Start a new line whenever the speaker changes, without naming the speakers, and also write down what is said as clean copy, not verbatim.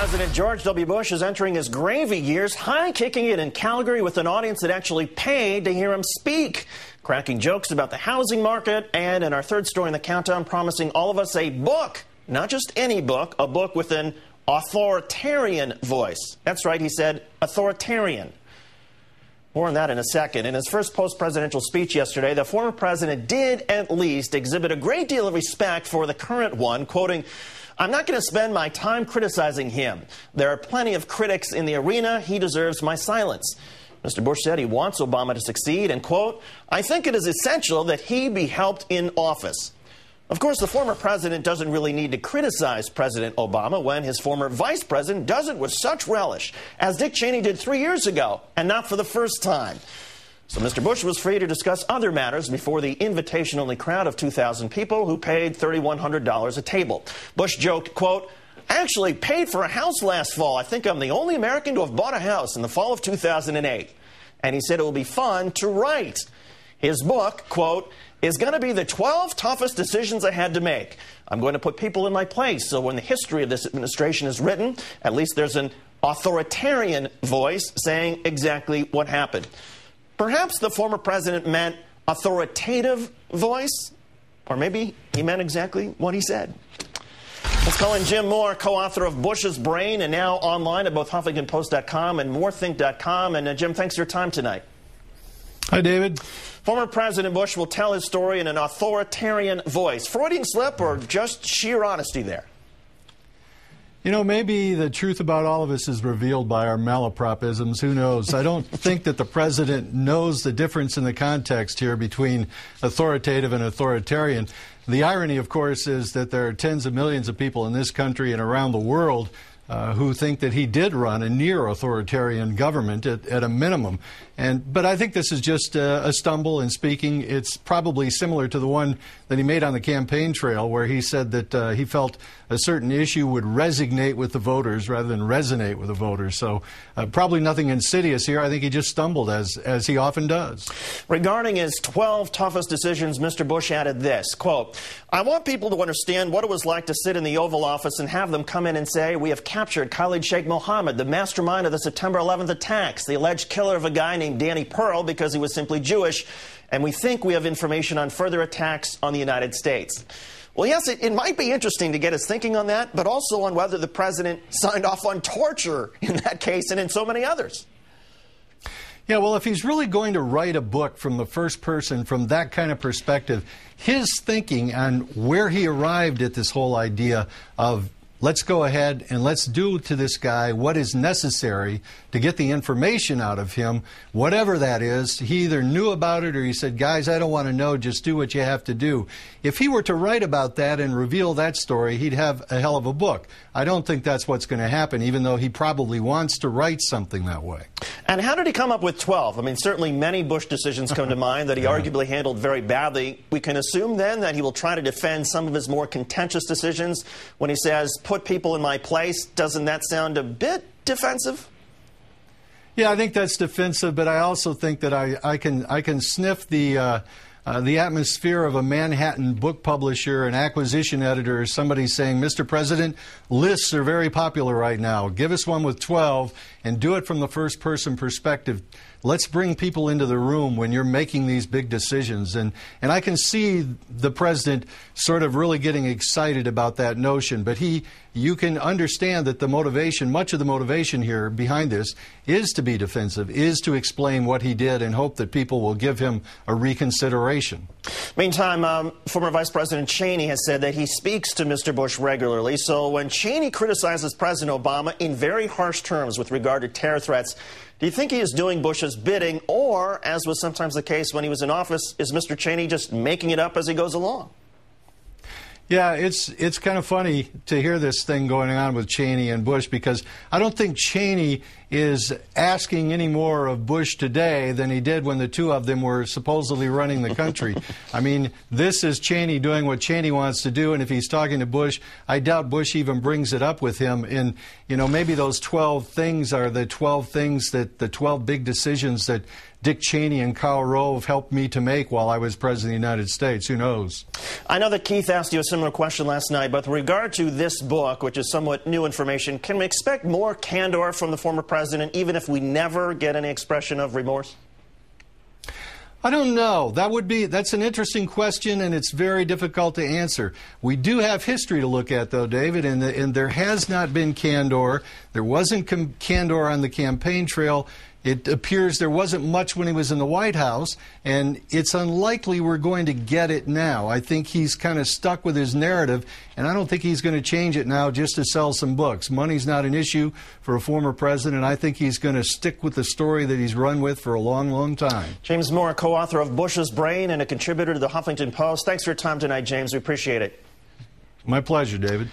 President George W. Bush is entering his gravy years, high-kicking it in Calgary with an audience that actually paid to hear him speak, cracking jokes about the housing market, and in our third story in the countdown, promising all of us a book, not just any book, a book with an authoritarian voice. That's right, he said authoritarian. More on that in a second. In his first post-presidential speech yesterday, the former president did at least exhibit a great deal of respect for the current one, quoting, "I'm not going to spend my time criticizing him. There are plenty of critics in the arena. He deserves my silence." Mr. Bush said he wants Obama to succeed and, quote, "I think it is essential that he be helped in office." Of course, the former president doesn't really need to criticize President Obama when his former vice president does it with such relish, as Dick Cheney did 3 years ago, and not for the first time. So Mr. Bush was free to discuss other matters before the invitation-only crowd of 2,000 people who paid $3,100 a table. Bush joked, quote, "I actually paid for a house last fall. I think I'm the only American to have bought a house in the fall of 2008. And he said it will be fun to write. His book, quote, is going to be the 12 toughest decisions I had to make. I'm going to put people in my place, so when the history of this administration is written, at least there's an authoritarian voice saying exactly what happened." Perhaps the former president meant authoritative voice, or maybe he meant exactly what he said. Let's call in Jim Moore, co-author of Bush's Brain, and now online at both HuffingtonPost.com and MoreThink.com. And Jim, thanks for your time tonight.
Hi, David.
Former President Bush will tell his story in an authoritarian voice. Freudian slip or just sheer honesty there?
You know, maybe the truth about all of us is revealed by our malapropisms. Who knows? I don't think that the president knows the difference in the context here between authoritative and authoritarian. The irony, of course, is that there are tens of millions of people in this country and around the world who think that he did run a near authoritarian government at a minimum. But I think this is just a stumble in speaking. It's probably similar to the one that he made on the campaign trail, where he said that he felt a certain issue would resonate with the voters rather than resonate with the voters. So probably nothing insidious here. I think he just stumbled, as he often does.
Regarding his 12 toughest decisions, Mr. Bush added this, quote, "I want people to understand what it was like to sit in the Oval Office and have them come in and say, we have captured Khalid Sheikh Mohammed, the mastermind of the September 11th attacks, the alleged killer of a guy named Danny Pearl because he was simply Jewish, and we think we have information on further attacks on the United States." Well, yes, it might be interesting to get his thinking on that, but also on whether the president signed off on torture in that case and in so many others.
Yeah, well, if he's really going to write a book from the first person, from that kind of perspective, his thinking on where he arrived at this whole idea of let's go ahead and let's do to this guy what is necessary to get the information out of him, whatever that is. He either knew about it or he said, guys, I don't want to know, just do what you have to do. If he were to write about that and reveal that story, he'd have a hell of a book. I don't think that's what's going to happen, even though he probably wants to write something that way.
And how did he come up with 12? I mean, certainly many Bush decisions come to mind that he arguably handled very badly. We can assume then that he will try to defend some of his more contentious decisions when he says, put people in my place. Doesn't that sound a bit defensive?
Yeah, I think that's defensive, but I also think that I can sniff the atmosphere of a Manhattan book publisher, an acquisition editor, somebody saying, Mr. President, lists are very popular right now. Give us one with 12 and do it from the first person perspective. Let's bring people into the room when you're making these big decisions. And I can see the president sort of really getting excited about that notion. But you can understand that the motivation, much of the motivation here behind this, is to be defensive, is to explain what he did and hope that people will give him a reconsideration.
Meantime, former Vice President Cheney has said that he speaks to Mr. Bush regularly. So when Cheney criticizes President Obama in very harsh terms with regard to terror threats, do you think he is doing Bush's bidding, or, as was sometimes the case when he was in office, is Mr. Cheney just making it up as he goes along?
Yeah, it's kind of funny to hear this thing going on with Cheney and Bush, because I don't think Cheney is asking any more of Bush today than he did when the two of them were supposedly running the country. I mean, this is Cheney doing what Cheney wants to do, and if he's talking to Bush, I doubt Bush even brings it up with him. And, you know, maybe those 12 things are the 12 things that the 12 big decisions that Dick Cheney and Karl Rove helped me to make while I was President of the United States. Who knows?
I know that Keith asked you a similar question last night, but with regard to this book, which is somewhat new information, can we expect more candor from the former president, even if we never get any expression of remorse?
I don't know. That's an interesting question, and it's very difficult to answer. We do have history to look at, though, David, and there has not been candor. There wasn't candor on the campaign trail. It appears there wasn't much when he was in the White House, and it's unlikely we're going to get it now. I think he's kind of stuck with his narrative, and I don't think he's going to change it now just to sell some books. Money's not an issue for a former president. I think he's going to stick with the story that he's run with for a long, long time.
James Moore, co-author of Bush's Brain and a contributor to the Huffington Post. Thanks for your time tonight, James. We appreciate it.
My pleasure, David.